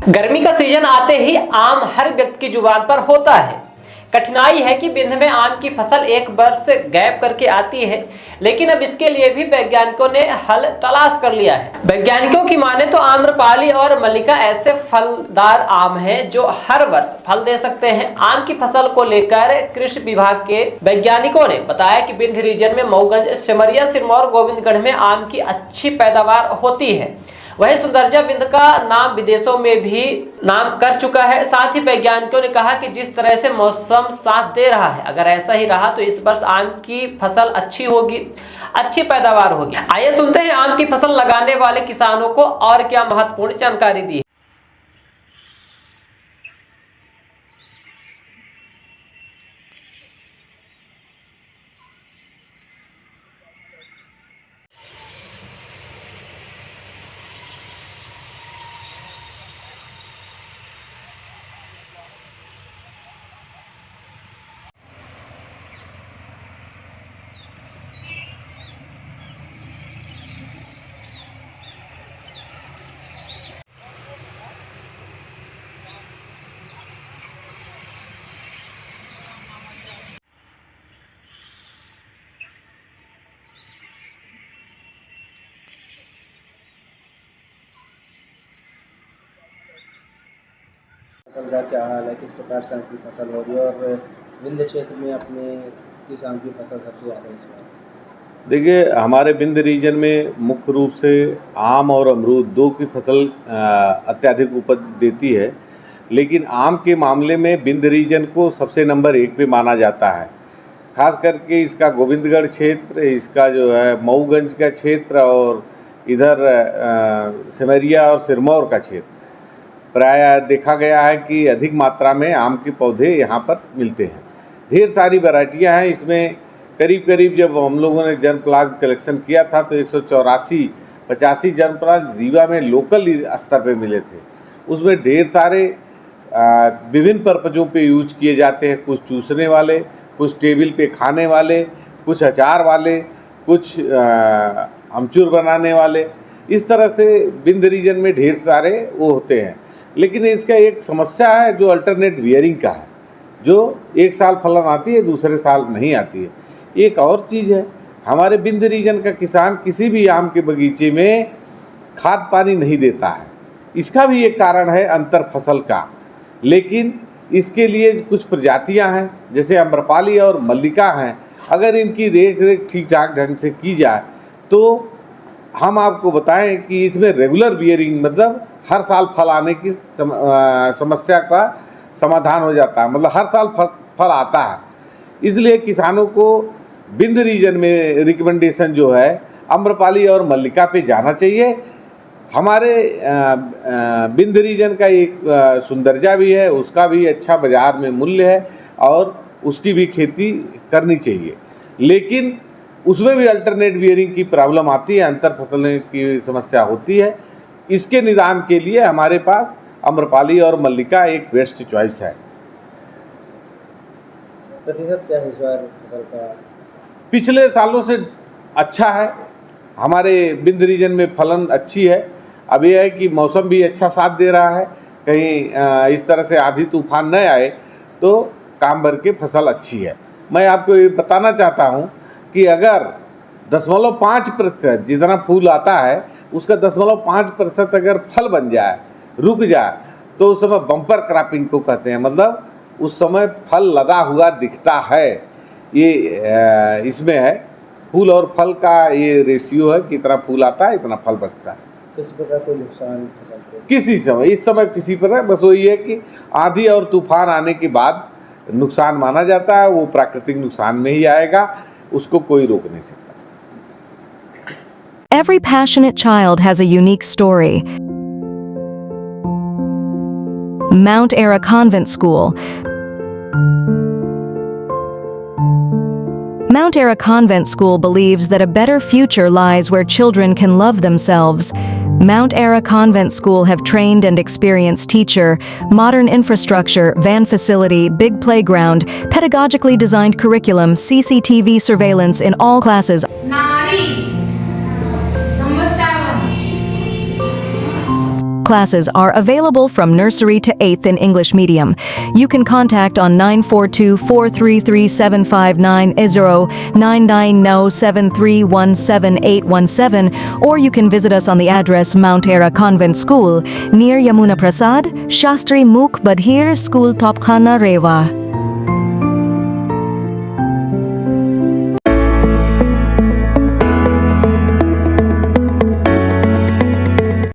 गर्मी का सीजन आते ही आम हर व्यक्ति की जुबान पर होता है। कठिनाई है कि बिंद में आम की फसल एक वर्ष गैप करके आती है, लेकिन अब इसके लिए भी वैज्ञानिकों ने हल तलाश कर लिया है। वैज्ञानिकों की माने तो आम्रपाली और मल्लिका ऐसे फलदार आम हैं जो हर वर्ष फल दे सकते हैं। आम की फसल को लेकर कृषि विभाग के वैज्ञानिकों ने बताया कि बिंद रीजन में मऊगंज, सिमरिया, सिरमौर, गोविंदगढ़ में आम की अच्छी पैदावार होती है। वहीं सुंदरजा बिंद का नाम विदेशों में भी नाम कर चुका है। साथ ही वैज्ञानिकों ने कहा कि जिस तरह से मौसम साथ दे रहा है, अगर ऐसा ही रहा तो इस वर्ष आम की फसल अच्छी होगी, अच्छी पैदावार होगी। आइए सुनते हैं आम की फसल लगाने वाले किसानों को और क्या महत्वपूर्ण जानकारी दी है। फसल का क्या हाल है, किस प्रकार से आपकी फसल हो रही है और विंध्य क्षेत्र में अपने किसान की फसल सबसे ज़्यादा इस बार? देखिए, हमारे बिंद रीजन में मुख्य रूप से आम और अमरूद दो की फसल अत्यधिक उपज देती है, लेकिन आम के मामले में बिंद रीजन को सबसे नंबर 1 पे माना जाता है। खास करके इसका गोविंदगढ़ क्षेत्र, इसका जो है मऊगंज का क्षेत्र और इधर सिमरिया और सिरमौर का क्षेत्र, प्रायः देखा गया है कि अधिक मात्रा में आम के पौधे यहाँ पर मिलते हैं। ढेर सारी वैरायटियाँ हैं इसमें। करीब करीब जब हम लोगों ने जन्मप्लांट कलेक्शन किया था तो 184-85 जन्मप्लांट रीवा में लोकल स्तर पे मिले थे। उसमें ढेर सारे विभिन्न पर्पजों पे यूज किए जाते हैं। कुछ चूसने वाले, कुछ टेबल पे खाने वाले, कुछ अचार वाले, कुछ अमचूर बनाने वाले। इस तरह से बिंद रीजन में ढेर सारे वो होते हैं। लेकिन इसका एक समस्या है जो अल्टरनेट बियरिंग का है, जो एक साल फलन आती है, दूसरे साल नहीं आती है। एक और चीज़ है, हमारे बिंद रीजन का किसान किसी भी आम के बगीचे में खाद पानी नहीं देता है। इसका भी एक कारण है अंतर फसल का, लेकिन इसके लिए कुछ प्रजातियां हैं जैसे आम्रपाली और मल्लिका हैं। अगर इनकी देख रेख ठीक ठाक ढंग से की जाए तो हम आपको बताएं कि इसमें रेगुलर बियरिंग मतलब हर साल फल आने की समस्या का समाधान हो जाता है। मतलब हर साल फल आता है। इसलिए किसानों को बिंद रीजन में रिकमेंडेशन जो है आम्रपाली और मल्लिका पे जाना चाहिए। हमारे बिंद रीजन का एक सुंदरजा भी है, उसका भी अच्छा बाज़ार में मूल्य है और उसकी भी खेती करनी चाहिए। लेकिन उसमें भी अल्टरनेट बियरिंग की प्रॉब्लम आती है, अंतर फसलें की समस्या होती है। इसके निदान के लिए हमारे पास आम्रपाली और मल्लिका एक बेस्ट चॉइस है। प्रतिशत क्या है इस बार फसल का? पिछले सालों से अच्छा है। हमारे बिंद रीजन में फलन अच्छी है। अब यह है कि मौसम भी अच्छा साथ दे रहा है। कहीं इस तरह से आंधी तूफान न आए तो काम भर के फसल अच्छी है। मैं आपको ये बताना चाहता हूँ कि अगर 0.5% जितना फूल आता है उसका 0.5% अगर फल बन जाए, रुक जाए, तो उस समय बम्पर क्रॉपिंग को कहते हैं। मतलब उस समय फल लदा हुआ दिखता है। ये इसमें है फूल और फल का ये रेशियो है, कितना फूल आता है इतना फल बचता है। किस प्रकार कोई नुकसान फसल को? किसी समय, इस समय किसी पर है। बस वही है कि आंधी और तूफान आने के बाद नुकसान माना जाता है, वो प्राकृतिक नुकसान में ही आएगा, उसको कोई रोक नहीं सकता। Every passionate child has a unique story. Mount Ara Convent School. Mount Ara Convent School believes that a better future lies where children can love themselves. Mount Ara Convent School have trained and experienced teacher, modern infrastructure, van facility, big playground, pedagogically designed curriculum, CCTV surveillance in all classes. Nari. Number 7. Classes are available from nursery to 8th in English medium. You can contact on 942-433-759-0, 990-7317817, or you can visit us on the address Mount Era Convent School, near Yamuna Prasad, Shastri Mukh Badhir School, Topkhana, Rewa.